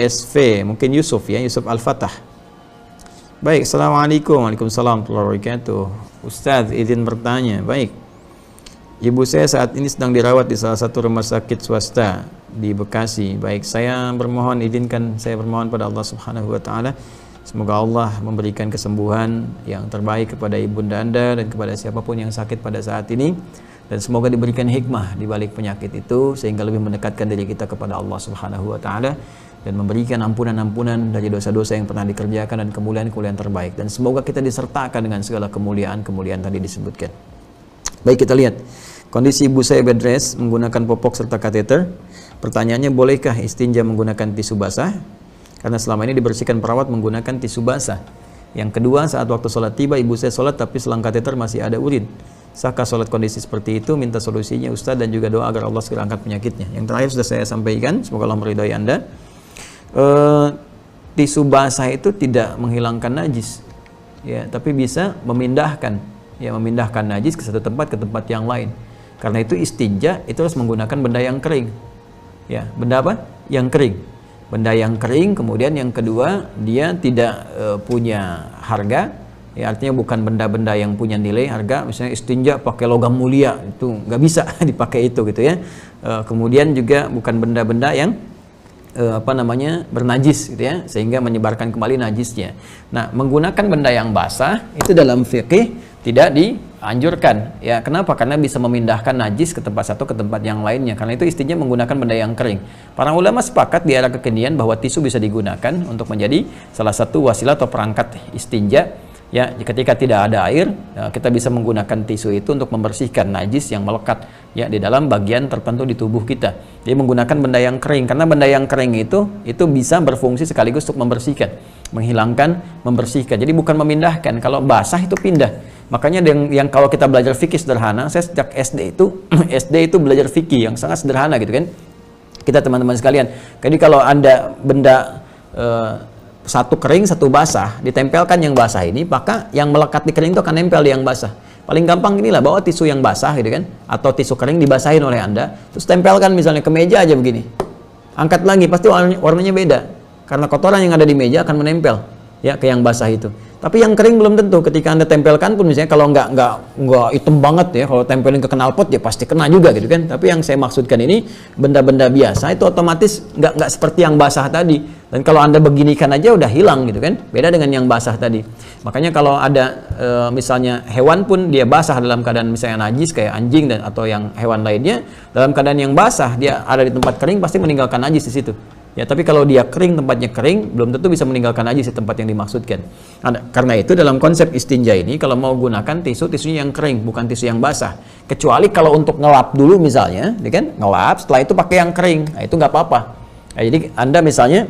SV, mungkin Yusuf ya, Yusuf Al-Fatah. Baik, Assalamualaikum. Waalaikumsalam warahmatullahi wabarakatuh. Ustaz, izin bertanya. Baik, ibu saya saat ini sedang dirawat di salah satu rumah sakit swasta di Bekasi. Baik, saya bermohon pada Allah Subhanahu wa taala, semoga Allah memberikan kesembuhan yang terbaik kepada ibunda Anda dan kepada siapapun yang sakit pada saat ini, dan semoga diberikan hikmah di balik penyakit itu sehingga lebih mendekatkan diri kita kepada Allah Subhanahu wa taala dan memberikan ampunan-ampunan dari dosa-dosa yang pernah dikerjakan dan kemuliaan-kemuliaan terbaik, dan semoga kita disertakan dengan segala kemuliaan-kemuliaan tadi disebutkan. Baik, kita lihat kondisi ibu saya bed rest menggunakan popok serta kateter. Pertanyaannya, bolehkah istinja menggunakan tisu basah? Karena selama ini dibersihkan perawat menggunakan tisu basah. Yang kedua, saat waktu sholat tiba, ibu saya sholat tapi selang kateter masih ada urin. Sahkah sholat kondisi seperti itu? Minta solusinya Ustaz, dan juga doa agar Allah segera angkat penyakitnya. Yang terakhir sudah saya sampaikan, semoga Allah meridhai Anda. Tisu basah itu tidak menghilangkan najis, ya, tapi bisa memindahkan najis ke satu tempat ke tempat yang lain. Karena itu istinja itu harus menggunakan benda yang kering, ya, benda apa? Yang kering, benda yang kering. Kemudian yang kedua, dia tidak punya harga, ya, artinya bukan benda-benda yang punya nilai harga. Misalnya istinja pakai logam mulia, itu nggak bisa dipakai itu gitu ya. Kemudian juga bukan benda-benda yang bernajis gitu ya, sehingga menyebarkan kembali najisnya. Nah, menggunakan benda yang basah itu dalam fikih tidak dianjurkan, ya. Kenapa? Karena bisa memindahkan najis ke tempat satu ke tempat yang lainnya. Karena itu istinja menggunakan benda yang kering. Para ulama sepakat di era kekinian bahwa tisu bisa digunakan untuk menjadi salah satu wasilah atau perangkat istinja. Ya, ketika tidak ada air, kita bisa menggunakan tisu itu untuk membersihkan najis yang melekat, ya, di dalam bagian tertentu di tubuh kita. Jadi menggunakan benda yang kering, karena benda yang kering itu bisa berfungsi sekaligus untuk membersihkan, menghilangkan, membersihkan. Jadi bukan memindahkan. Kalau basah itu pindah. Makanya yang kalau kita belajar fikih sederhana, saya sejak SD itu belajar fikih yang sangat sederhana gitu kan. Kita teman-teman sekalian. Jadi kalau Anda benda satu kering, satu basah, ditempelkan yang basah ini, maka yang melekat di kering itu akan nempel di yang basah. Paling gampang inilah, bawa tisu yang basah gitu kan, atau tisu kering dibasahin oleh Anda, terus tempelkan misalnya ke meja aja begini. Angkat lagi, pasti warnanya beda. Karena kotoran yang ada di meja akan menempel, ya, ke yang basah itu. Tapi yang kering belum tentu. Ketika Anda tempelkan pun misalnya kalau nggak hitam banget ya, kalau tempelin ke knalpot ya pasti kena juga gitu kan. Tapi yang saya maksudkan ini benda-benda biasa itu otomatis nggak seperti yang basah tadi. Dan kalau Anda beginikan aja udah hilang gitu kan. Beda dengan yang basah tadi. Makanya kalau ada misalnya hewan pun dia basah dalam keadaan misalnya najis kayak anjing atau yang hewan lainnya, dalam keadaan yang basah dia ada di tempat kering pasti meninggalkan najis di situ. Ya, tapi kalau dia kering, tempatnya kering, belum tentu bisa meninggalkan najis di tempat yang dimaksudkan. Karena itu dalam konsep istinja ini, kalau mau gunakan tisunya yang kering, bukan tisu yang basah. Kecuali kalau untuk ngelap dulu misalnya, ya kan? Ngelap, setelah itu pakai yang kering, nah, itu nggak apa-apa. Nah, jadi Anda misalnya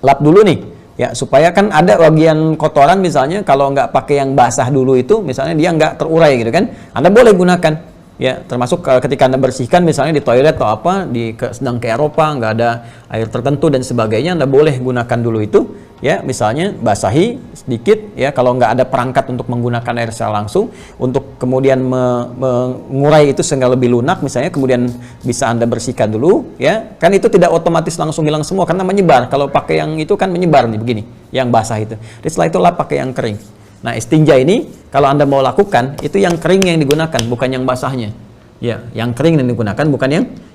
lap dulu nih, ya, supaya kan ada bagian kotoran misalnya, kalau nggak pakai yang basah dulu itu, misalnya dia nggak terurai gitu kan, Anda boleh gunakan. Ya, termasuk ketika Anda bersihkan misalnya di toilet atau apa, sedang ke Eropa, nggak ada air tertentu dan sebagainya, Anda boleh gunakan dulu itu, ya, misalnya basahi sedikit, ya, kalau nggak ada perangkat untuk menggunakan air secara langsung, untuk kemudian mengurai itu sehingga lebih lunak misalnya, kemudian bisa Anda bersihkan dulu, ya, kan itu tidak otomatis langsung hilang semua, karena menyebar, kalau pakai yang itu kan menyebar nih, begini, yang basah itu. Jadi setelah itu lap pakai yang kering. Nah, istinja ini kalau Anda mau lakukan itu yang kering yang digunakan, bukan yang basahnya. Ya, yang kering yang digunakan bukan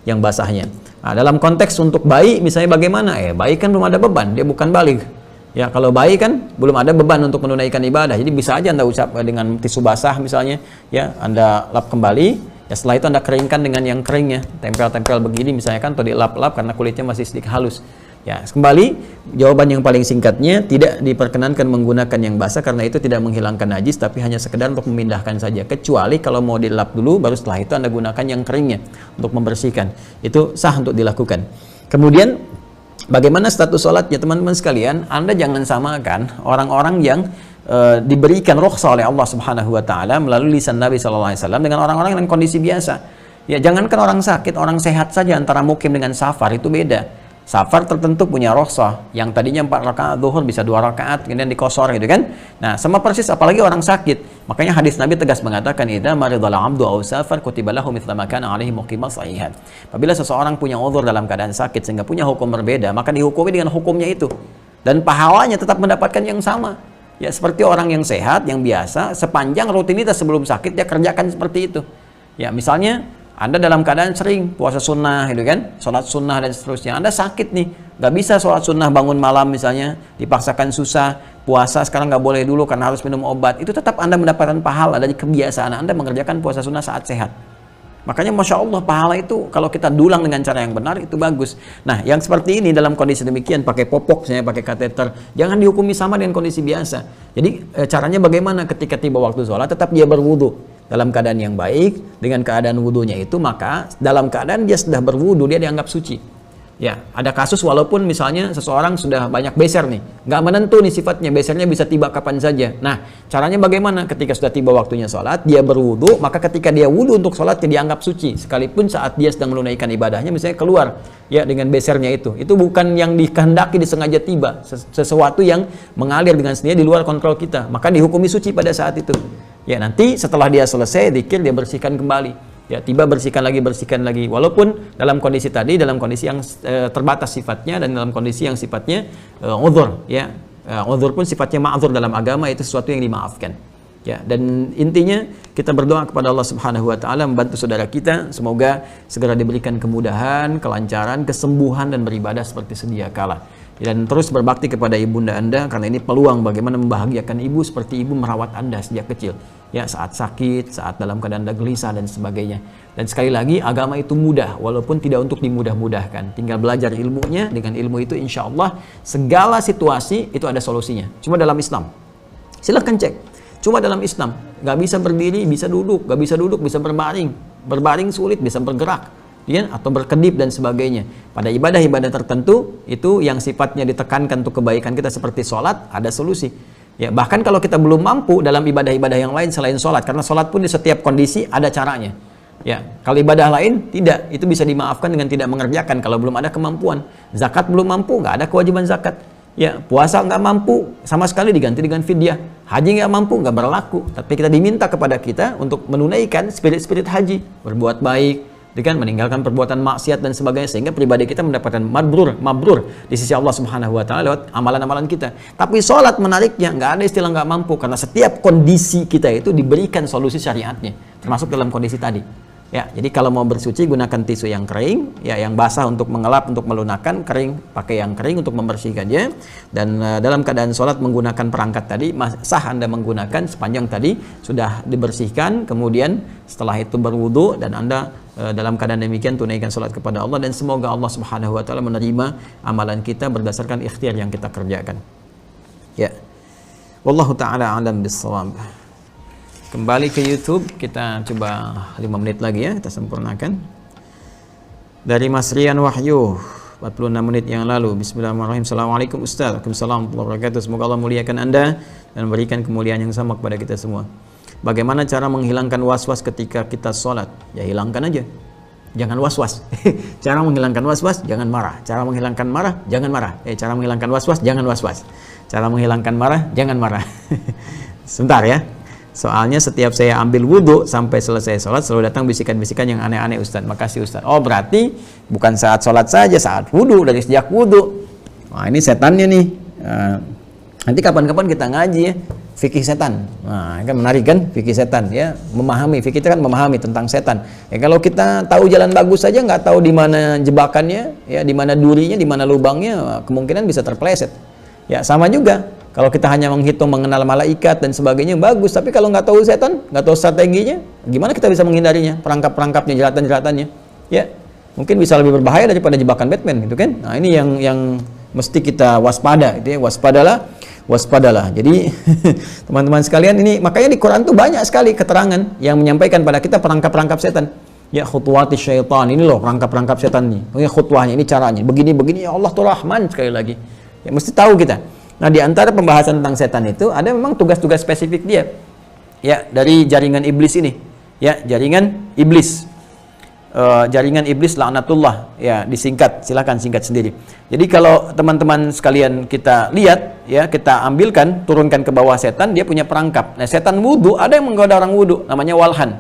yang basahnya. Nah, dalam konteks untuk bayi misalnya bagaimana? Bayi kan belum ada beban, dia bukan baligh. Ya, kalau bayi kan belum ada beban untuk menunaikan ibadah. Jadi bisa aja Anda usap dengan tisu basah misalnya, ya, Anda lap kembali, ya, setelah itu Anda keringkan dengan yang keringnya. Tempel-tempel begini misalnya kan, atau dilap-lap karena kulitnya masih sedikit halus. Ya, kembali jawaban yang paling singkatnya, tidak diperkenankan menggunakan yang basah karena itu tidak menghilangkan najis, tapi hanya sekedar untuk memindahkan saja. Kecuali kalau mau dilap dulu, baru setelah itu Anda gunakan yang keringnya untuk membersihkan. Itu sah untuk dilakukan. Kemudian bagaimana status sholatnya teman-teman sekalian? Anda jangan samakan orang-orang yang diberikan rukhsah oleh Allah Subhanahu wa taala melalui lisan Nabi sallallahu alaihi wasallam dengan orang-orang dengan kondisi biasa. Ya, jangankan orang sakit, orang sehat saja antara mukim dengan safar itu beda. Safar tertentu punya rukhsah, yang tadinya 4 rakaat zuhur bisa 2 rakaat, kemudian dikosor gitu kan. Nah, sama persis apalagi orang sakit. Makanya hadis Nabi tegas mengatakan, idza maridal 'abdu aw safar kutiba lahu mithla ma kana 'alaihi muqiman sahihan. Apabila seseorang punya uzur dalam keadaan sakit sehingga punya hukum berbeda, maka dihukumi dengan hukumnya itu. Dan pahalanya tetap mendapatkan yang sama. Ya, seperti orang yang sehat, yang biasa, sepanjang rutinitas sebelum sakit dia kerjakan seperti itu. Ya, misalnya Anda dalam keadaan sering puasa sunnah gitu kan, sholat sunnah dan seterusnya. Anda sakit nih, nggak bisa sholat sunnah bangun malam misalnya, dipaksakan susah, puasa sekarang nggak boleh dulu karena harus minum obat. Itu tetap Anda mendapatkan pahala dari kebiasaan Anda mengerjakan puasa sunnah saat sehat. Makanya Masya Allah pahala itu kalau kita dulang dengan cara yang benar itu bagus. Nah, yang seperti ini dalam kondisi demikian pakai popok, misalnya pakai kateter, jangan dihukumi sama dengan kondisi biasa. Jadi caranya bagaimana ketika tiba waktu sholat tetap dia berwudu dalam keadaan yang baik, dengan keadaan wudunya itu, maka dalam keadaan dia sudah berwudu dia dianggap suci. Ya, ada kasus walaupun misalnya seseorang sudah banyak beser nih, nggak menentu nih sifatnya, besernya bisa tiba kapan saja. Nah, caranya bagaimana? Ketika sudah tiba waktunya sholat, dia berwudu, maka ketika dia wudu untuk sholat dia dianggap suci, sekalipun saat dia sedang menunaikan ibadahnya misalnya keluar ya dengan besernya itu bukan yang dikehendaki disengaja tiba, sesuatu yang mengalir dengan sendirinya di luar kontrol kita, maka dihukumi suci pada saat itu. Ya, nanti setelah dia selesai zikir dia bersihkan kembali. Ya, tiba bersihkan lagi, walaupun dalam kondisi tadi, dalam kondisi yang terbatas sifatnya dan dalam kondisi yang sifatnya uzur, ya. Uzur pun sifatnya ma'dzur dalam agama, itu sesuatu yang dimaafkan. Ya, dan intinya kita berdoa kepada Allah Subhanahu wa taala membantu saudara kita semoga segera diberikan kemudahan, kelancaran, kesembuhan dan beribadah seperti sedia kala. Dan terus berbakti kepada ibunda Anda karena ini peluang bagaimana membahagiakan ibu seperti ibu merawat Anda sejak kecil. Ya, saat sakit, saat dalam keadaan Anda gelisah dan sebagainya. Dan sekali lagi agama itu mudah walaupun tidak untuk dimudah-mudahkan. Tinggal belajar ilmunya, dengan ilmu itu insya Allah segala situasi itu ada solusinya. Cuma dalam Islam. Silahkan cek. Cuma dalam Islam, nggak bisa berdiri, bisa duduk, nggak bisa duduk, bisa berbaring. Berbaring sulit, bisa bergerak. Ya, atau berkedip dan sebagainya. Pada ibadah-ibadah tertentu itu yang sifatnya ditekankan untuk kebaikan kita seperti sholat, ada solusi. Ya, bahkan kalau kita belum mampu dalam ibadah-ibadah yang lain selain sholat, karena sholat pun di setiap kondisi ada caranya. Ya, kalau ibadah lain tidak, itu bisa dimaafkan dengan tidak mengerjakan kalau belum ada kemampuan. Zakat belum mampu, nggak ada kewajiban zakat. Ya, puasa nggak mampu, sama sekali diganti dengan fidyah. Haji nggak mampu, nggak berlaku. Tapi kita diminta kepada kita untuk menunaikan spirit-spirit haji, berbuat baik, dengan meninggalkan perbuatan maksiat dan sebagainya, sehingga pribadi kita mendapatkan mabrur di sisi Allah Subhanahu wa taala lewat amalan-amalan kita. Tapi sholat menariknya nggak ada istilah nggak mampu, karena setiap kondisi kita itu diberikan solusi syariatnya, termasuk dalam kondisi tadi. Ya, jadi kalau mau bersuci gunakan tisu yang kering, ya yang basah untuk mengelap, untuk melunakkan, kering pakai yang kering untuk membersihkannya. Dan dalam keadaan sholat menggunakan perangkat tadi, sah Anda menggunakan sepanjang tadi sudah dibersihkan, kemudian setelah itu berwudu dan Anda dalam keadaan demikian tunaikan sholat kepada Allah, dan semoga Allah Subhanahu wa taala menerima amalan kita berdasarkan ikhtiar yang kita kerjakan. Ya. Wallahu taala alam bissawab. Kembali ke YouTube, kita coba 5 menit lagi ya, kita sempurnakan. Dari Mas Rian Wahyu, 46 menit yang lalu. Bismillahirrahmanirrahim. Assalamualaikum Ustaz. Waalaikumsalam warahmatullahi wabarakatuh. Semoga Allah muliakan Anda dan memberikan kemuliaan yang sama kepada kita semua. Bagaimana cara menghilangkan was-was ketika kita sholat? Ya hilangkan aja. Jangan was-was. Cara menghilangkan was-was, jangan marah. Cara menghilangkan marah, jangan marah. Cara menghilangkan was-was, jangan was-was. Cara menghilangkan marah, jangan marah. Sebentar ya. Soalnya setiap saya ambil wudhu sampai selesai sholat selalu datang bisikan-bisikan yang aneh-aneh Ustaz. Makasih Ustaz. Oh berarti bukan saat sholat saja, saat wudhu, dari sejak wudhu. Nah ini setannya nih. Nanti kapan-kapan kita ngaji ya, fikih setan. Nah kan menarik kan, fikih setan ya, memahami. Fikih itu kan memahami tentang setan. Ya kalau kita tahu jalan bagus saja, nggak tahu di mana jebakannya, ya di mana durinya, di mana lubangnya, kemungkinan bisa terpeleset. Ya sama juga. Kalau kita hanya menghitung mengenal malaikat dan sebagainya bagus, tapi kalau nggak tahu setan, nggak tahu strateginya, gimana kita bisa menghindarinya, perangkap-perangkapnya, jeratan-jeratannya? Ya, mungkin bisa lebih berbahaya daripada jebakan Batman, gitu kan? Nah ini yang mesti kita waspada, itu ya, waspadalah. Jadi teman-teman sekalian, ini makanya di Quran tuh banyak sekali keterangan yang menyampaikan pada kita perangkap-perangkap setan. Ya khutwati syaitan, ini loh perangkap-perangkap setan nih. Ini khutwahnya, ini caranya, begini-begini. Ya Allah tuh Rahman sekali lagi. Ya mesti tahu kita. Nah, di antara pembahasan tentang setan itu ada memang tugas-tugas spesifik dia. Ya, dari jaringan iblis ini. Ya, jaringan iblis. jaringan iblis laknatullah, ya disingkat, silakan singkat sendiri. Jadi kalau teman-teman sekalian kita lihat, ya kita ambilkan, turunkan ke bawah setan, dia punya perangkap. Nah setan wudu, ada yang menggoda orang wudu, namanya walhan.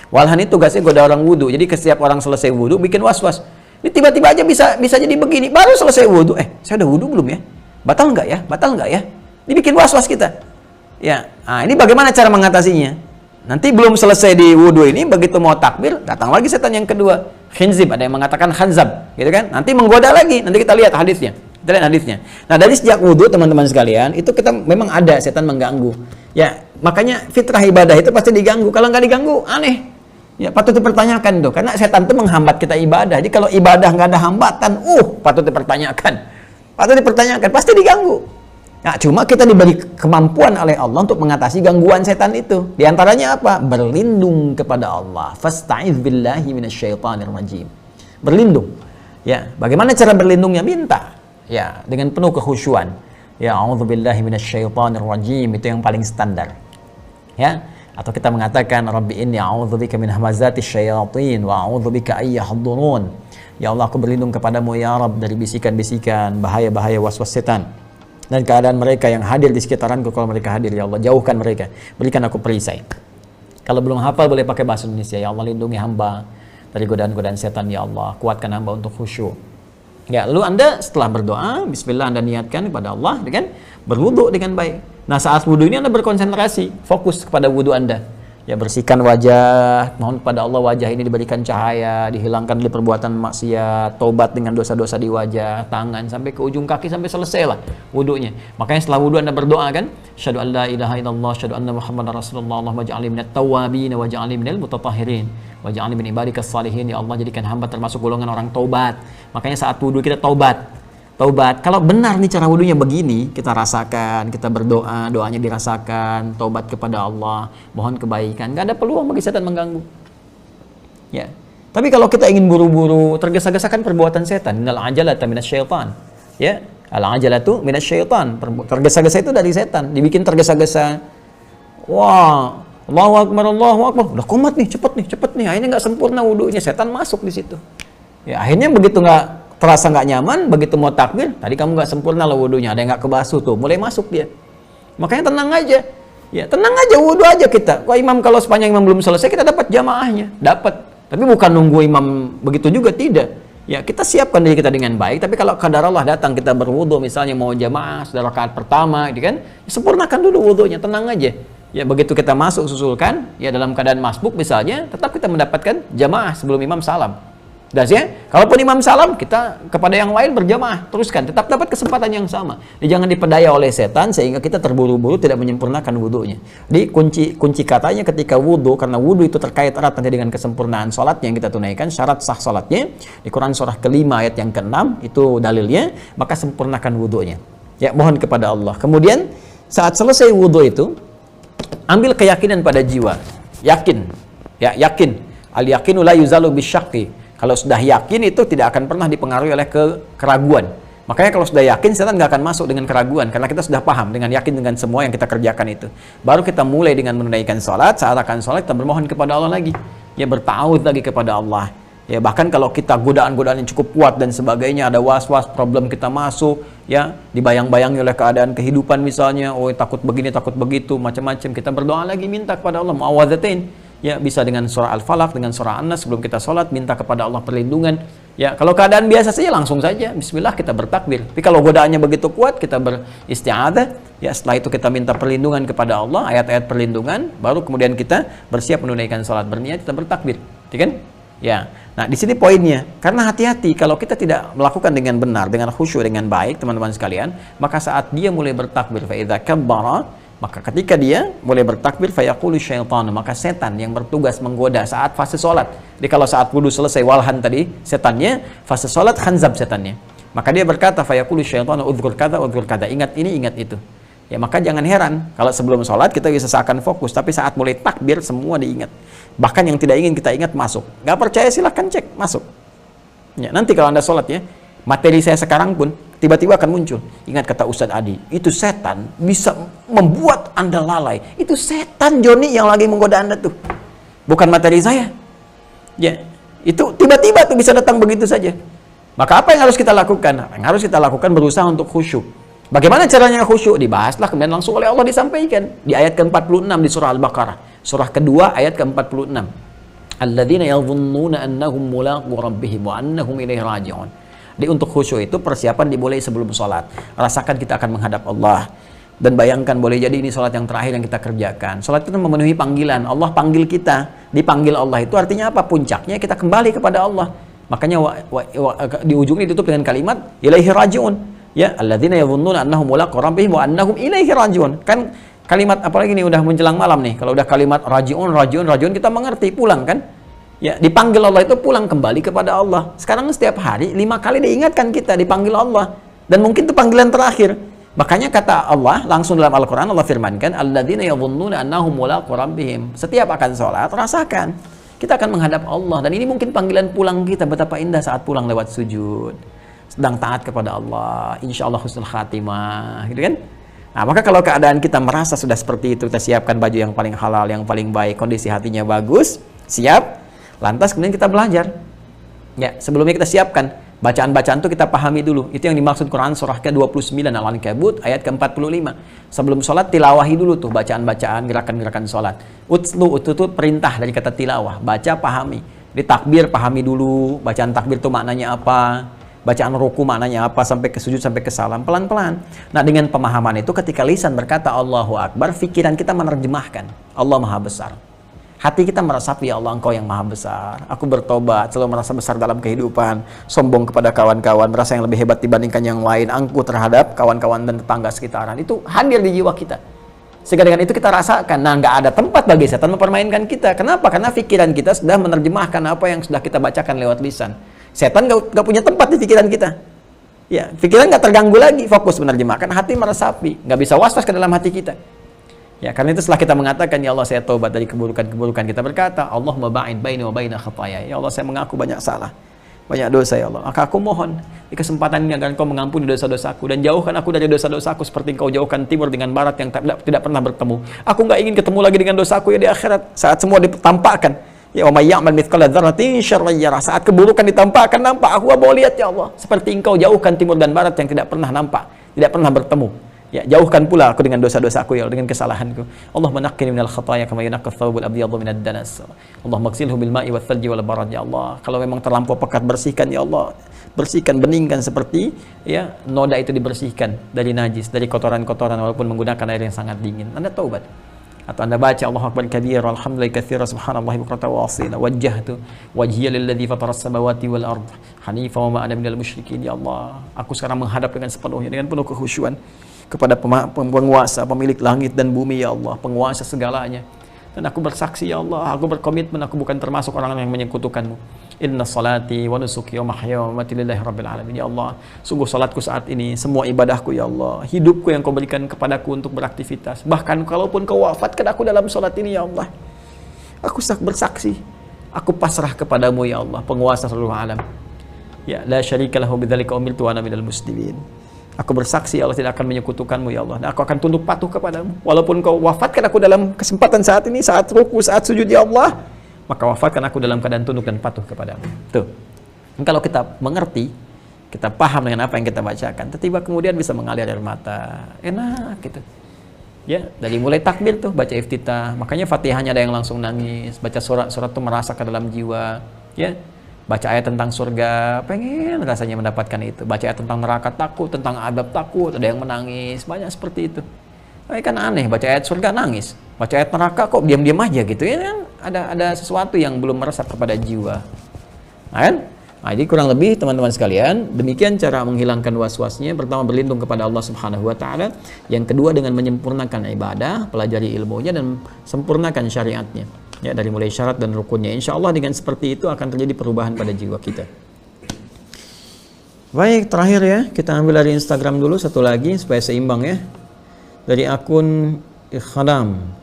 Walhan itu tugasnya goda orang wudu. Jadi setiap orang selesai wudu bikin was-was. Ini tiba-tiba aja bisa jadi begini. Baru selesai wudu, saya udah wudu belum ya? Batal nggak ya? Batal nggak ya? Dibikin was-was kita. Ya, nah ini bagaimana cara mengatasinya? Nanti belum selesai di wudu ini, begitu mau takbir, datang lagi setan yang kedua. Khinzib, ada yang mengatakan khanzab, gitu kan? Nanti menggoda lagi. Nanti kita lihat hadisnya. Kita lihat hadisnya. Nah, dari sejak wudu teman-teman sekalian, itu kita memang ada setan mengganggu. Ya, makanya fitrah ibadah itu pasti diganggu. Kalau nggak diganggu, aneh. Ya, patut dipertanyakan tuh, karena setan itu menghambat kita ibadah. Jadi kalau ibadah nggak ada hambatan, patut dipertanyakan. Patut dipertanyakan, pasti diganggu. Nah, cuma kita diberi kemampuan oleh Allah untuk mengatasi gangguan setan itu. Di antaranya apa? Berlindung kepada Allah. Fasta'iz billahi minasyaitonir rajim. Berlindung. Ya, bagaimana cara berlindungnya? Minta. Ya, dengan penuh kekhusyuan. Ya, a'udzubillahi minasyaitonir rajim, itu yang paling standar. Ya. Atau kita mengatakan Rabbi inni a'udzubika min hamazatis syayatin wa a'udzubika ay yahdurun. Ya Allah, aku berlindung kepadamu ya Rabb dari bisikan-bisikan, bahaya-bahaya waswas setan dan keadaan mereka yang hadir di sekitaranku. Kalau mereka hadir, ya Allah, jauhkan mereka, berikan aku perisai. Kalau belum hafal boleh pakai bahasa Indonesia. Ya Allah, lindungi hamba dari godaan-godaan setan, ya Allah, kuatkan hamba untuk khusyuk. Ya, lalu Anda setelah berdoa, bismillah, Anda niatkan kepada Allah, kan? Berwudu dengan baik. Nah, saat wudu ini Anda berkonsentrasi, fokus kepada wudu Anda. Ya, bersihkan wajah, mohon kepada Allah wajah ini diberikan cahaya, dihilangkan dari perbuatan maksiat, tobat dengan dosa-dosa di wajah, tangan sampai ke ujung kaki sampai selesai lah wudunya. Makanya setelah wudu Anda berdoa kan, syahadu an la ilaha illallah, syahadu anna muhammadar rasulullah, Allahumma ja'alni minat tawwabin wa ja'alni minal mutatahhirin wa ja'alni min ibadikas salihin. Ya Allah, jadikan hamba termasuk golongan orang taubat. Makanya saat wudu kita taubat. Kalau benar nih cara wudunya begini, kita rasakan, kita berdoa, doanya dirasakan, taubat kepada Allah, mohon kebaikan, nggak ada peluang bagi setan mengganggu. Ya. Tapi kalau kita ingin buru-buru, tergesa-gesa kan perbuatan setan. Innal ajalata minasyaitan. Ya, al ajalatu minasyaitan. Tergesa-gesa itu dari setan, dibikin tergesa-gesa. Wah, Allahu akbar, Allahu akbar. Udah kumat nih, cepet nih. Akhirnya nggak sempurna wudunya, setan masuk di situ. Ya, akhirnya begitu terasa nggak nyaman, begitu mau takbir, tadi kamu nggak sempurna lah wudunya, ada yang nggak kebasuh tuh, mulai masuk dia. Makanya tenang aja, ya tenang aja, wudu aja kita. Wah, imam kalau sepanjang imam belum selesai, kita dapat jamaahnya, dapat. Tapi bukan nunggu imam begitu juga, tidak. Ya, kita siapkan diri kita dengan baik. Tapi kalau qadar Allah datang, kita berwudu, misalnya mau jamaah, sudah rakaat pertama, gitu kan, ya, sempurnakan dulu wudunya, tenang aja. Ya, begitu kita masuk, susulkan, ya dalam keadaan masbuk misalnya, tetap kita mendapatkan jamaah sebelum imam salam. Dan ya, kalaupun imam salam, kita kepada yang lain berjamaah, teruskan, tetap dapat kesempatan yang sama. Jadi, jangan dipedaya oleh setan sehingga kita terburu-buru tidak menyempurnakan wudunya. Jadi kunci katanya ketika wudu, karena wudu itu terkait erat nanti dengan kesempurnaan sholat yang kita tunaikan, syarat sah sholatnya di Quran surah kelima ayat yang ke-6 itu dalilnya, maka sempurnakan wudunya. Ya, mohon kepada Allah. Kemudian saat selesai wudu itu, ambil keyakinan pada jiwa, yakin, ya yakin. Al yakinu la yuzalu bisyakki. Kalau sudah yakin itu tidak akan pernah dipengaruhi oleh keraguan. Makanya kalau sudah yakin, setan nggak akan masuk dengan keraguan. Karena kita sudah paham dengan yakin dengan semua yang kita kerjakan itu. Baru kita mulai dengan menunaikan sholat. Saat akan sholat, kita bermohon kepada Allah lagi. Ya, bertawud lagi kepada Allah. Ya, bahkan kalau kita godaan-godaan yang cukup kuat dan sebagainya, ada was-was, problem kita masuk, ya dibayang-bayangi oleh keadaan kehidupan misalnya, takut begini, takut begitu, macam-macam. Kita berdoa lagi, minta kepada Allah, mu'awwadzatain. Ya, bisa dengan surah Al-Falaq, dengan surah An-Nas sebelum kita sholat, minta kepada Allah perlindungan. Ya, kalau keadaan biasa saja langsung saja bismillah kita bertakbir. Tapi kalau godaannya begitu kuat, kita beristi'adzah. Ya, setelah itu kita minta perlindungan kepada Allah, ayat-ayat perlindungan, baru kemudian kita bersiap menunaikan sholat, berniat kita bertakbir. Ya kan? Ya. Nah, di sini poinnya. Karena hati-hati kalau kita tidak melakukan dengan benar, dengan khusyuk, dengan baik, teman-teman sekalian, maka saat dia mulai bertakbir, fa idza kabbara, maka ketika dia mulai bertakbir, fayaqulu syaitan, maka setan yang bertugas menggoda saat fase sholat. Jadi kalau saat wudu selesai walhan tadi, setannya, fase sholat khanzab setannya. Maka dia berkata, fayaqulu syaitan, udhkur kada, ingat ini, ingat itu. Ya, maka jangan heran kalau sebelum sholat kita bisa seakan fokus, tapi saat mulai takbir semua diingat. Bahkan yang tidak ingin kita ingat masuk. Nggak percaya silahkan cek, masuk. Ya, nanti kalau Anda sholat ya, materi saya sekarang pun tiba-tiba akan muncul. Ingat kata Ustadz Adi, itu setan bisa membuat Anda lalai. Itu setan Joni yang lagi menggoda Anda tuh. Bukan materi saya. Ya, Itu tiba-tiba tuh bisa datang begitu saja. Maka apa yang harus kita lakukan? Yang harus kita lakukan berusaha untuk khusyuk. Bagaimana caranya khusyuk? Dibahaslah kemudian langsung oleh Allah disampaikan di ayat ke-46 di surah Al-Baqarah. Surah kedua ayat ke-46. Alladzina yadhunnuna annahum mulaqu rabbihim wa annahum ilaihi raji'un. Jadi untuk khusyuk itu persiapan dimulai sebelum sholat. Rasakan kita akan menghadap Allah. Dan bayangkan boleh jadi ini sholat yang terakhir yang kita kerjakan. Sholat itu memenuhi panggilan. Allah panggil kita. Dipanggil Allah itu artinya apa? Puncaknya kita kembali kepada Allah. Makanya di ujungnya ditutup dengan kalimat ilaihi raji'un. Ya, alladzina yadhunnuna annahum mulaqu rabbihim wa annahum ilaihi raji'un. Kan kalimat apalagi nih udah menjelang malam nih. Kalau udah kalimat raji'un, raji'un, raji'un kita mengerti pulang kan? Ya, dipanggil Allah itu pulang kembali kepada Allah. Sekarang setiap hari 5 kali diingatkan kita dipanggil Allah. Dan mungkin itu panggilan terakhir. Makanya kata Allah langsung dalam Al-Quran Allah firmankan alladzina yadhunnuna annahum mulaqu rabbihim. Setiap akan sholat rasakan kita akan menghadap Allah, dan ini mungkin panggilan pulang kita. Betapa indah saat pulang lewat sujud sedang taat kepada Allah, insya Allah husnul khatimah, gitu kan? Nah, maka kalau keadaan kita merasa sudah seperti itu, kita siapkan baju yang paling halal, yang paling baik, kondisi hatinya bagus, siap, lantas kemudian kita belajar. Ya, sebelumnya kita siapkan bacaan-bacaan itu kita pahami dulu. Itu yang dimaksud Quran surah ke-29 Al-Ankabut ayat ke-45. Sebelum sholat tilawahi dulu tuh bacaan-bacaan, gerakan-gerakan sholat. Utlu itu perintah dari kata tilawah, baca pahami. Di takbir pahami dulu, bacaan takbir itu maknanya apa, bacaan ruku maknanya apa, sampai ke sujud, sampai ke salam, pelan-pelan. Nah, dengan pemahaman itu ketika lisan berkata Allahu Akbar, pikiran kita menerjemahkan Allah Maha Besar. Hati kita meresapi, ya Allah Engkau yang Maha Besar. Aku bertobat, selalu merasa besar dalam kehidupan, sombong kepada kawan-kawan, merasa yang lebih hebat dibandingkan yang lain, angkuh terhadap kawan-kawan dan tetangga sekitaran. Itu hadir di jiwa kita. Sehingga dengan itu kita rasakan, nah nggak ada tempat bagi setan mempermainkan kita. Kenapa? Karena pikiran kita sudah menerjemahkan apa yang sudah kita bacakan lewat lisan. Setan nggak punya tempat di pikiran kita. Ya, pikiran nggak terganggu lagi, fokus menerjemahkan, hati meresapi, nggak bisa was-was ke dalam hati kita. Ya, karena itu setelah kita mengatakan, ya Allah saya tobat dari keburukan-keburukan, kita berkata, Allahumma ba'id baini wa baina khataya. Ya Allah saya mengaku banyak salah, banyak dosa ya Allah. Maka aku mohon di kesempatan ini agar Engkau mengampuni dosa-dosaku dan jauhkan aku dari dosa-dosaku seperti Engkau jauhkan timur dengan barat yang tidak pernah bertemu. Aku nggak ingin ketemu lagi dengan dosaku ya di akhirat saat semua ditampakkan. Ya wa may ya'mal mithqala dzarratin syarran yarah. Saat keburukan ditampakkan nampak, aku mau lihat ya Allah. Seperti Engkau jauhkan timur dan barat yang tidak pernah nampak, tidak pernah bertemu. Ya, jauhkan pula aku dengan dosa-dosaku ya Allah, dengan kesalahanku. Allahumma naqqini minal khataaya kama yunqqa ath-thawbul abyadu minad danas. Allahumma ighsilhu bil ma'i wath thalji wal barad ya Allah. Kalau memang terlampau pekat, bersihkan ya Allah. Bersihkan, beningkan seperti ya noda itu dibersihkan dari najis, dari kotoran-kotoran walaupun menggunakan air yang sangat dingin. Anda taubat. Atau Anda baca Allahu akbar kabira walhamdulillahi katsira subhanallahi bukratan wa asila wajjahtu wajhiya lilladzi fatara as-samawati wal ard hanifa wa ma ana minal musyrikin. Ya Allah, aku sekarang menghadap dengan sepenuhnya, dengan penuh kekhusyuan kepada penguasa, pemilik langit dan bumi ya Allah, penguasa segalanya. Dan aku bersaksi ya Allah, aku berkomitmen aku bukan termasuk orang yang menyekutukanmu. Inna salati wa nusuki wa mahyaya wa mamati lillahi rabbil alamin. Ya Allah, sungguh salatku saat ini, semua ibadahku ya Allah, hidupku yang Kau berikan kepadaku untuk beraktivitas, bahkan kalaupun Kau wafatkan aku dalam salat ini ya Allah, aku bersaksi, aku pasrah kepadamu ya Allah, penguasa seluruh alam. Ya la syarika lahu bidzalika umirtu wa ana minal muslimin. Aku bersaksi ya Allah tidak akan menyekutukanmu ya Allah, dan aku akan tunduk patuh kepadamu walaupun Kau wafatkan aku dalam kesempatan saat ini, saat ruku, saat sujud ya Allah, maka wafatkan aku dalam keadaan tunduk dan patuh kepadamu. Tuh, kalau kita mengerti, kita paham dengan apa yang kita bacakan, tiba-tiba kemudian bisa mengalir air mata, enak gitu ya. Dari mulai takbir tuh baca iftitah, makanya Fatihahnya ada yang langsung nangis, baca surat-surat tuh merasa ke dalam jiwa ya. Baca ayat tentang surga, pengen rasanya mendapatkan itu. Baca ayat tentang neraka, takut, tentang adab, takut, ada yang menangis, banyak seperti itu. Kan aneh, baca ayat surga nangis, baca ayat neraka kok diam-diam aja gitu ya kan? Ada sesuatu yang belum meresap kepada jiwa. Nah, kan? Nah, jadi kurang lebih teman-teman sekalian, demikian cara menghilangkan was-wasnya. Pertama, berlindung kepada Allah Subhanahu wa taala. Yang kedua, dengan menyempurnakan ibadah, pelajari ilmunya dan sempurnakan syariatnya. Ya, dari mulai syarat dan rukunnya. Insya Allah dengan seperti itu akan terjadi perubahan pada jiwa kita. Baik, terakhir ya, kita ambil dari Instagram dulu satu lagi supaya seimbang ya. Dari akun Khadam.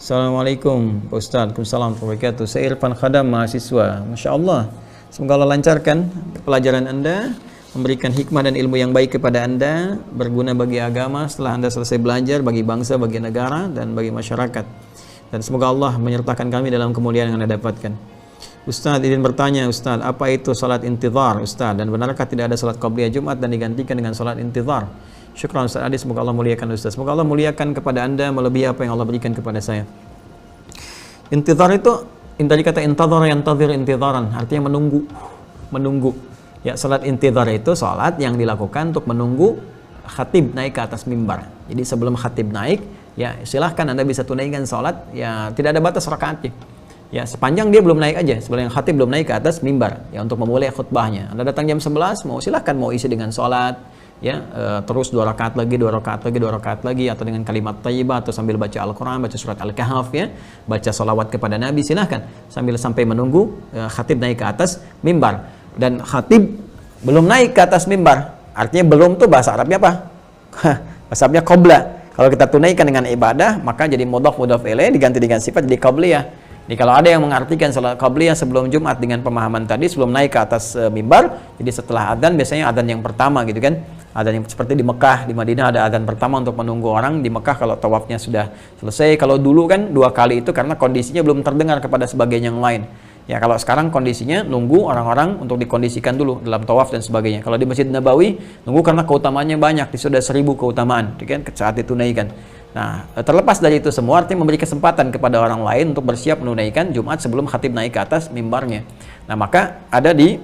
Assalamualaikum Pak Ustaz. Waalaikumsalam warahmatullahi wabarakatuh. Saya Irfan Khadam, mahasiswa. Masya Allah, semoga Allah lancarkan pelajaran Anda, memberikan hikmah dan ilmu yang baik kepada Anda, berguna bagi agama setelah Anda selesai belajar, bagi bangsa, bagi negara, dan bagi masyarakat. Dan semoga Allah menyertakan kami dalam kemuliaan yang Anda dapatkan. Ustaz izin bertanya Ustaz, apa itu salat intizar Ustaz, dan benarkah tidak ada salat qabliyah Jumat dan digantikan dengan salat intizar? Syukran Ustaz Adi, semoga Allah muliakan Ustaz. Semoga Allah muliakan kepada Anda melebihi apa yang Allah berikan kepada saya. Intizar itu dari kata intazar, yantazir intizaran, artinya menunggu. Ya, salat intizar itu salat yang dilakukan untuk menunggu khatib naik ke atas mimbar. Jadi sebelum khatib naik, ya silahkan Anda bisa tunaikan salat, ya tidak ada batas rakaatnya. Ya, sepanjang dia belum naik aja, sebelum khatib belum naik ke atas mimbar, ya untuk memulai khutbahnya. Anda datang jam 11, silahkan mau isi dengan sholat, ya terus 2 rakaat lagi, 2 rakaat lagi, 2 rakaat lagi, atau dengan kalimat thayyibah, atau sambil baca Al-Quran, baca surat Al-Kahf, ya, baca sholawat kepada Nabi, silahkan sampai menunggu khatib naik ke atas mimbar. Dan khatib belum naik ke atas mimbar, artinya belum tuh bahasa Arabnya apa? Bahasa Arabnya qabla. Kalau kita tunaikan dengan ibadah, maka jadi mudhaf ilaih diganti dengan sifat jadi qabliyah. Jadi kalau ada yang mengartikan salat qabliyah sebelum Jumat dengan pemahaman tadi, sebelum naik ke atas mimbar, jadi setelah adzan, biasanya adzan yang pertama gitu kan. Adzan yang seperti di Mekah, di Madinah ada adzan pertama untuk menunggu orang. Di Mekah kalau tawafnya sudah selesai, kalau dulu kan 2 kali itu karena kondisinya belum terdengar kepada sebagian yang lain. Ya, kalau sekarang kondisinya nunggu orang-orang untuk dikondisikan dulu dalam tawaf dan sebagainya. Kalau di Masjid Nabawi nunggu karena keutamaannya banyak, sudah 1000 keutamaan, kan saat ditunaikan. Nah, terlepas dari itu semua, artinya memberi kesempatan kepada orang lain untuk bersiap menunaikan Jumat sebelum khatib naik ke atas mimbarnya. Nah, maka ada di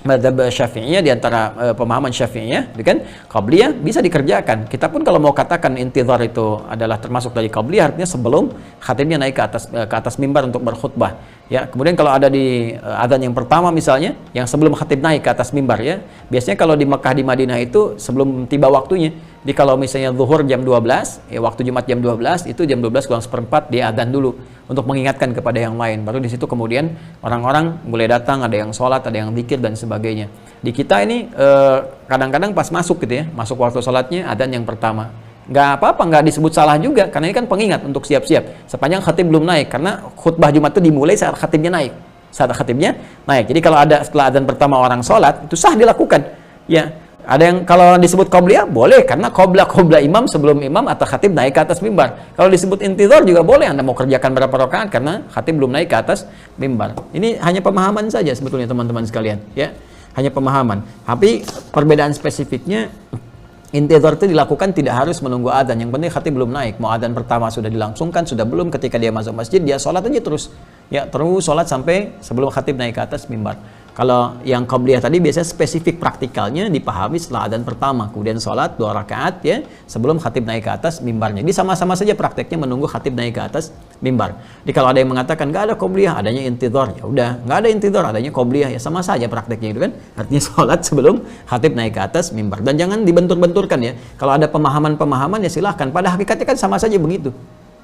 mazhab Syafi'iyah, di antara pemahaman Syafi'iyah, kan qabliyah bisa dikerjakan. Kita pun kalau mau katakan intizar itu adalah termasuk dari qabliyah, artinya sebelum khatibnya naik ke atas mimbar untuk berkhutbah. Ya, kemudian kalau ada di adzan yang pertama misalnya, yang sebelum khatib naik ke atas mimbar, ya. Biasanya kalau di Mekah, di Madinah itu sebelum tiba waktunya. Jadi kalau misalnya zuhur jam 12, ya waktu Jumat jam 12, itu jam 12 kurang seperempat dia adzan dulu untuk mengingatkan kepada yang lain. Baru di situ kemudian orang-orang mulai datang, ada yang sholat, ada yang zikir dan sebagainya. Di kita ini kadang-kadang pas masuk gitu ya, masuk waktu sholatnya adzan yang pertama. Nggak apa-apa, nggak disebut salah juga, karena ini kan pengingat untuk siap-siap sepanjang khatib belum naik, karena khutbah Jumat itu dimulai saat khatibnya naik. Jadi kalau ada setelah adzan pertama orang sholat, itu sah dilakukan. Ya, ada yang kalau disebut qabliyah boleh, karena qabla imam, sebelum imam atau khatib naik ke atas mimbar. Kalau disebut intizar juga boleh, Anda mau kerjakan berapa rakaat karena khatib belum naik ke atas mimbar. Ini hanya pemahaman saja sebetulnya teman-teman sekalian, ya. Hanya pemahaman. Tapi perbedaan spesifiknya, intizar itu dilakukan tidak harus menunggu adzan. Yang penting khatib belum naik. Mau adzan pertama sudah dilangsungkan, sudah belum, ketika dia masuk masjid, dia sholat aja terus. Ya, terus sholat sampai sebelum khatib naik ke atas mimbar. Kalau yang qabliyah tadi biasanya spesifik praktikalnya dipahami setelah adzan pertama, kemudian sholat 2 rakaat ya sebelum khatib naik ke atas mimbarnya. Jadi sama-sama saja prakteknya menunggu khatib naik ke atas mimbar. Jadi kalau ada yang mengatakan nggak ada qabliyah, adanya intizar, ya udah, nggak ada intizar, adanya qabliyah, ya sama saja prakteknya itu kan. Artinya sholat sebelum khatib naik ke atas mimbar. Dan jangan dibentur-benturkan ya. Kalau ada pemahaman-pemahaman ya silahkan. Pada hakikatnya kan sama saja begitu.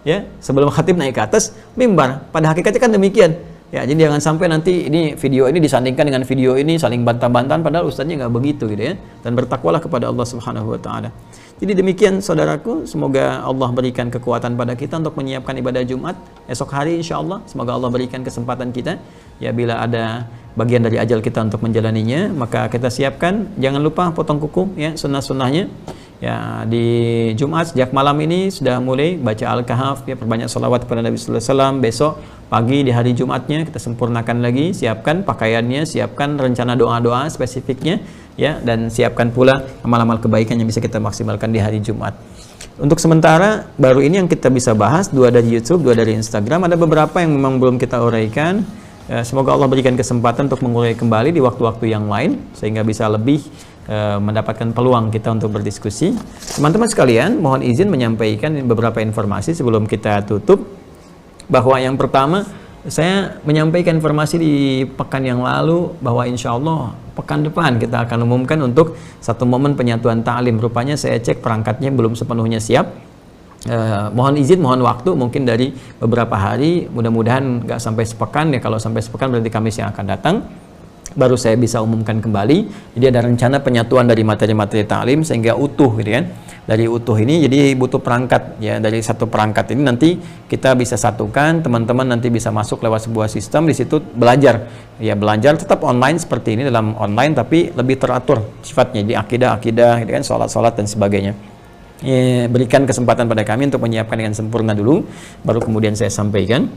Ya, sebelum khatib naik ke atas mimbar, pada hakikatnya kan demikian. Ya, jadi jangan sampai nanti ini video ini disandingkan dengan video ini, saling bantah-bantahan, padahal ustadznya nggak begitu gitu ya. Dan bertakwalah kepada Allah Subhanahu wa taala. Jadi demikian saudaraku, semoga Allah berikan kekuatan pada kita untuk menyiapkan ibadah Jumat esok hari insyaallah. Semoga Allah berikan kesempatan kita. Ya, bila ada bagian dari ajal kita untuk menjalaninya, maka kita siapkan. Jangan lupa potong kuku ya, sunnah-sunnahnya. Ya, di Jumat sejak malam ini sudah mulai baca Al-Kahf ya, perbanyak sholawat kepada Nabi sallallahu alaihi wasallam. Besok pagi di hari Jumatnya kita sempurnakan lagi, siapkan pakaiannya, siapkan rencana doa-doa spesifiknya ya, dan siapkan pula amal-amal kebaikan yang bisa kita maksimalkan di hari Jumat. Untuk sementara baru ini yang kita bisa bahas, 2 dari YouTube, 2 dari Instagram. Ada beberapa yang memang belum kita uraikan. Semoga Allah berikan kesempatan untuk mengurai kembali di waktu-waktu yang lain sehingga bisa lebih mendapatkan peluang kita untuk berdiskusi. Teman-teman sekalian, mohon izin menyampaikan beberapa informasi sebelum kita tutup. Bahwa yang pertama, saya menyampaikan informasi di pekan yang lalu bahwa insya Allah pekan depan kita akan umumkan untuk satu momen penyatuan ta'lim. Rupanya saya cek perangkatnya belum sepenuhnya siap. Mohon izin, mohon waktu, mungkin dari beberapa hari, mudah-mudahan nggak sampai sepekan ya. Kalau sampai sepekan berarti Kamis yang akan datang baru saya bisa umumkan kembali. Jadi ada rencana penyatuan dari materi-materi ta'lim sehingga utuh gitu kan. Dari utuh ini jadi butuh perangkat ya, dari satu perangkat ini nanti kita bisa satukan, teman-teman nanti bisa masuk lewat sebuah sistem, di situ belajar ya, belajar tetap online seperti ini, dalam online tapi lebih teratur sifatnya, di akidah gitu kan, sholat dan sebagainya. Ya, berikan kesempatan pada kami untuk menyiapkan dengan sempurna dulu, baru kemudian saya sampaikan.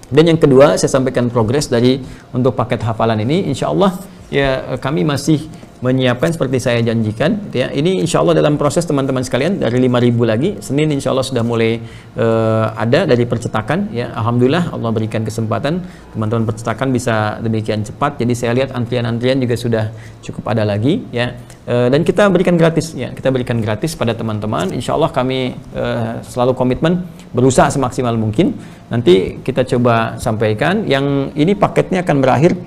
Dan yang kedua, saya sampaikan progres dari untuk paket hafalan ini. Insya Allah ya kami masih menyiapkan seperti saya janjikan ya. Ini insya Allah dalam proses teman-teman sekalian, dari 5.000 lagi Senin insya Allah sudah mulai ada dari percetakan ya. Alhamdulillah Allah berikan kesempatan teman-teman percetakan bisa demikian cepat, jadi saya lihat antrian-antrian juga sudah cukup ada lagi ya. Dan kita berikan gratis ya, kita berikan gratis pada teman-teman. Insya Allah kami selalu komitmen berusaha semaksimal mungkin. Nanti kita coba sampaikan yang ini paketnya akan berakhir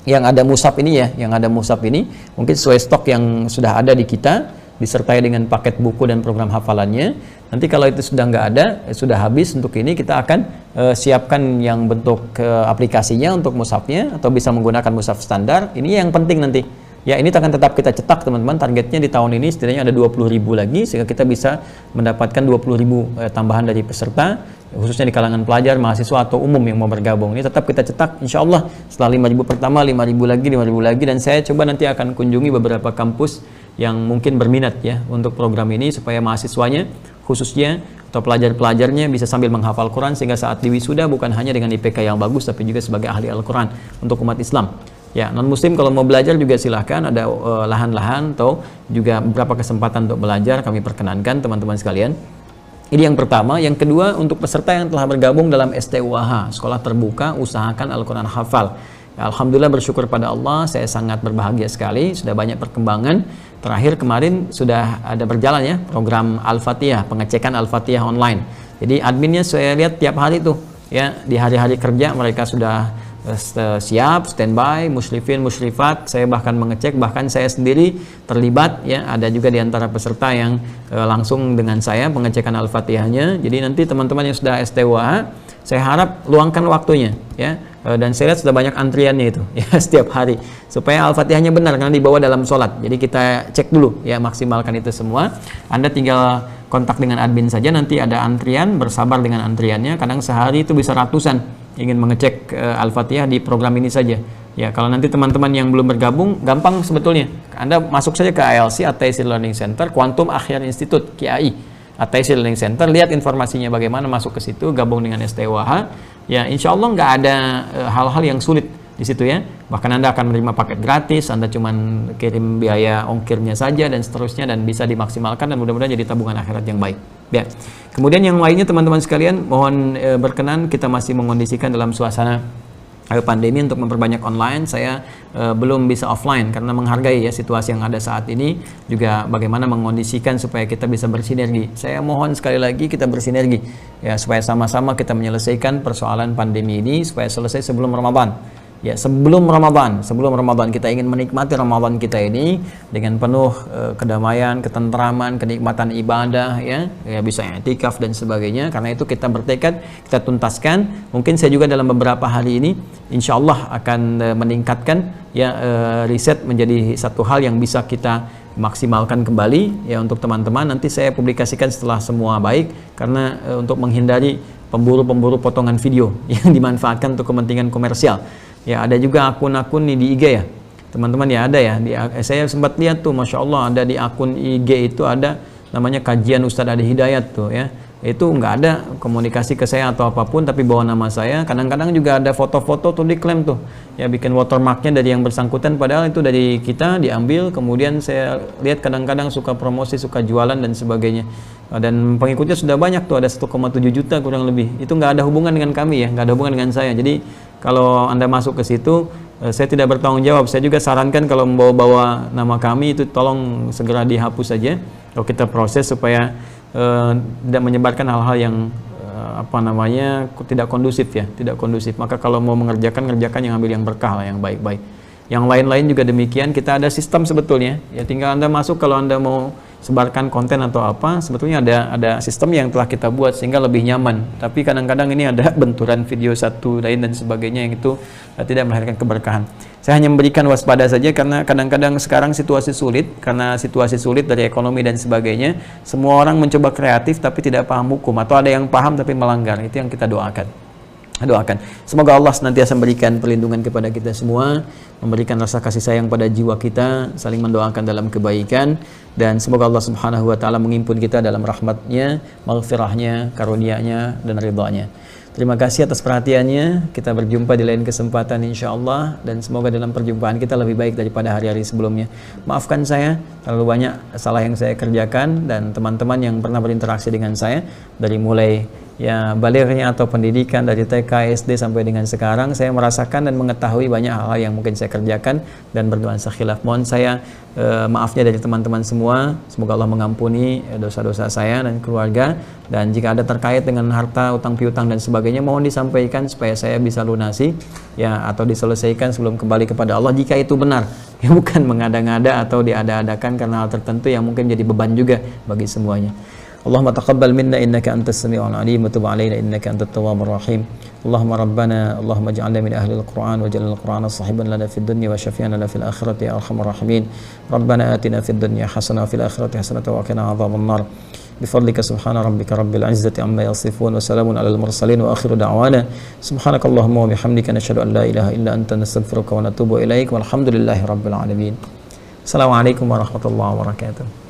yang ada mushaf ini ya, yang ada mushaf ini mungkin sesuai stok yang sudah ada di kita disertai dengan paket buku dan program hafalannya. Nanti kalau itu sudah nggak ada, sudah habis untuk ini, kita akan siapkan yang bentuk aplikasinya untuk mushafnya atau bisa menggunakan mushaf standar. Ini yang penting nanti ya, ini akan tetap kita cetak teman-teman. Targetnya di tahun ini setidaknya ada 20.000 lagi sehingga kita bisa mendapatkan 20.000 tambahan dari peserta, khususnya di kalangan pelajar, mahasiswa atau umum yang mau bergabung. Ini tetap kita cetak insya Allah setelah 5.000 pertama, 5.000 lagi, 5.000 lagi, dan saya coba nanti akan kunjungi beberapa kampus yang mungkin berminat ya untuk program ini supaya mahasiswanya khususnya atau pelajar-pelajarnya bisa sambil menghafal Quran sehingga saat di wisuda bukan hanya dengan IPK yang bagus tapi juga sebagai ahli Al-Quran untuk umat Islam. Ya, non muslim kalau mau belajar juga silahkan, ada lahan-lahan atau juga beberapa kesempatan untuk belajar kami perkenankan teman-teman sekalian. Ini yang pertama. Yang kedua, untuk peserta yang telah bergabung dalam STUAH, Sekolah Terbuka Usahakan Al-Quran Hafal. Ya, alhamdulillah bersyukur pada Allah, saya sangat berbahagia sekali, sudah banyak perkembangan. Terakhir kemarin sudah ada berjalan ya program Al-Fatihah, pengecekan Al-Fatihah online. Jadi adminnya saya lihat tiap hari tuh ya, di hari-hari kerja mereka sudah siap, standby, musyrifin, musyrifat. Saya bahkan mengecek, bahkan saya sendiri terlibat ya, ada juga di antara peserta yang langsung dengan saya pengecekan Al-Fatihahnya. Jadi nanti teman-teman yang sudah STWA, saya harap luangkan waktunya ya, dan saya lihat sudah banyak antriannya itu ya setiap hari, supaya Al-Fatihahnya benar karena dibawa dalam sholat. Jadi kita cek dulu ya, maksimalkan itu semua. Anda tinggal kontak dengan admin saja, nanti ada antrian, bersabar dengan antriannya. Kadang sehari itu bisa ratusan ingin mengecek Al-Fatihah di program ini saja. Ya, kalau nanti teman-teman yang belum bergabung, gampang sebetulnya. Anda masuk saja ke ALC, At-Taisir Learning Center, Quantum Akhyar Institute, KIAI, At-Taisir Learning Center, lihat informasinya bagaimana, masuk ke situ, gabung dengan STWH. Ya, insya Allah nggak ada hal-hal yang sulit di situ ya. Bahkan Anda akan menerima paket gratis, Anda cuma kirim biaya ongkirnya saja dan seterusnya, dan bisa dimaksimalkan dan mudah-mudahan jadi tabungan akhirat yang baik. Ya. Kemudian yang lainnya teman-teman sekalian, mohon berkenan, kita masih mengondisikan dalam suasana pandemi untuk memperbanyak online. Saya belum bisa offline karena menghargai ya situasi yang ada saat ini, juga bagaimana mengondisikan supaya kita bisa bersinergi. Saya mohon sekali lagi kita bersinergi ya, supaya sama-sama kita menyelesaikan persoalan pandemi ini supaya selesai sebelum Ramadan. Ya, sebelum Ramadan kita ingin menikmati Ramadan kita ini dengan penuh kedamaian, ketentraman, kenikmatan ibadah ya bisa i'tikaf dan sebagainya. Karena itu kita bertekad, kita tuntaskan. Mungkin saya juga dalam beberapa hari ini insya Allah akan meningkatkan ya riset menjadi satu hal yang bisa kita maksimalkan kembali ya untuk teman-teman. Nanti saya publikasikan setelah semua baik, karena untuk menghindari pemburu-pemburu potongan video yang dimanfaatkan untuk kepentingan komersial. Ya, ada juga akun-akun nih di IG ya teman-teman ya, ada ya saya sempat lihat tuh, Masya Allah, ada di akun IG itu ada namanya Kajian Ustadz Adi Hidayat tuh ya, itu nggak ada komunikasi ke saya atau apapun, tapi bawa nama saya. Kadang-kadang juga ada foto-foto tuh diklaim tuh ya, bikin watermarknya dari yang bersangkutan, padahal itu dari kita diambil. Kemudian saya lihat kadang-kadang suka promosi, suka jualan dan sebagainya, dan pengikutnya sudah banyak tuh, ada 1,7 juta kurang lebih. Itu nggak ada hubungan dengan kami ya, nggak ada hubungan dengan saya. Jadi kalau Anda masuk ke situ, saya tidak bertanggung jawab. Saya juga sarankan kalau membawa-bawa nama kami itu tolong segera dihapus saja. Kalau kita proses supaya tidak menyebarkan hal-hal yang tidak kondusif ya, tidak kondusif. Maka kalau mau mengerjakan, kerjakan yang ambil yang berkah lah, yang baik-baik. Yang lain-lain juga demikian. Kita ada sistem sebetulnya. Ya, tinggal Anda masuk kalau Anda mau sebarkan konten atau apa, sebetulnya ada sistem yang telah kita buat sehingga lebih nyaman. Tapi kadang-kadang ini ada benturan video satu lain dan sebagainya yang itu tidak melahirkan keberkahan. Saya hanya memberikan waspada saja karena kadang-kadang sekarang situasi sulit, karena situasi sulit dari ekonomi dan sebagainya. Semua orang mencoba kreatif tapi tidak paham hukum, atau ada yang paham tapi melanggar. Itu yang kita doakan. Semoga Allah senantiasa memberikan perlindungan kepada kita semua, memberikan rasa kasih sayang pada jiwa kita, saling mendoakan dalam kebaikan, dan semoga Allah Subhanahu wa taala mengimpun kita dalam rahmatnya, maghfirahnya, karunia-Nya dan ridha-Nya. Terima kasih atas perhatiannya. Kita berjumpa di lain kesempatan insya Allah, dan semoga dalam perjumpaan kita lebih baik daripada hari-hari sebelumnya. Maafkan saya terlalu banyak salah yang saya kerjakan, dan teman-teman yang pernah berinteraksi dengan saya dari mulai ya balighnya atau pendidikan dari TK, SD sampai dengan sekarang, saya merasakan dan mengetahui banyak hal yang mungkin saya kerjakan dan bernuansa khilaf. Mohon saya maafnya dari teman-teman semua. Semoga Allah mengampuni dosa-dosa saya dan keluarga, dan jika ada terkait dengan harta, utang piutang dan sebagainya, mohon disampaikan supaya saya bisa lunasi ya, atau diselesaikan sebelum kembali kepada Allah jika itu benar. Ya, bukan mengada-ngada atau diada-adakan karena hal tertentu yang mungkin jadi beban juga bagi semuanya. Allahumma taqabbal minna innaka antas sami'ul alim wa tub 'alaina innaka antat tawwabur rahim. Allahumma rabbana Allahumma ij'alna min ahli al-Qur'an waj'al al-Qur'ana sahiban lana fid dunya wa syafi'an lana fil akhirati ya arhamar rahimin. Rabbana atina fid dunya hasanah wa fil akhirati hasanah wa qina adzaban nar. Bifadlika subhana rabbika rabbil izzati amma yasifun wa salamun alal mursalin wa akhiru da'wana subhanakallahumma wa bihamdika nashhadu an la ilaha illa anta nastaghfiruka wa natubu ilaik walhamdulillahi rabbil alamin. Assalamualaikum warahmatullahi wabarakatuh.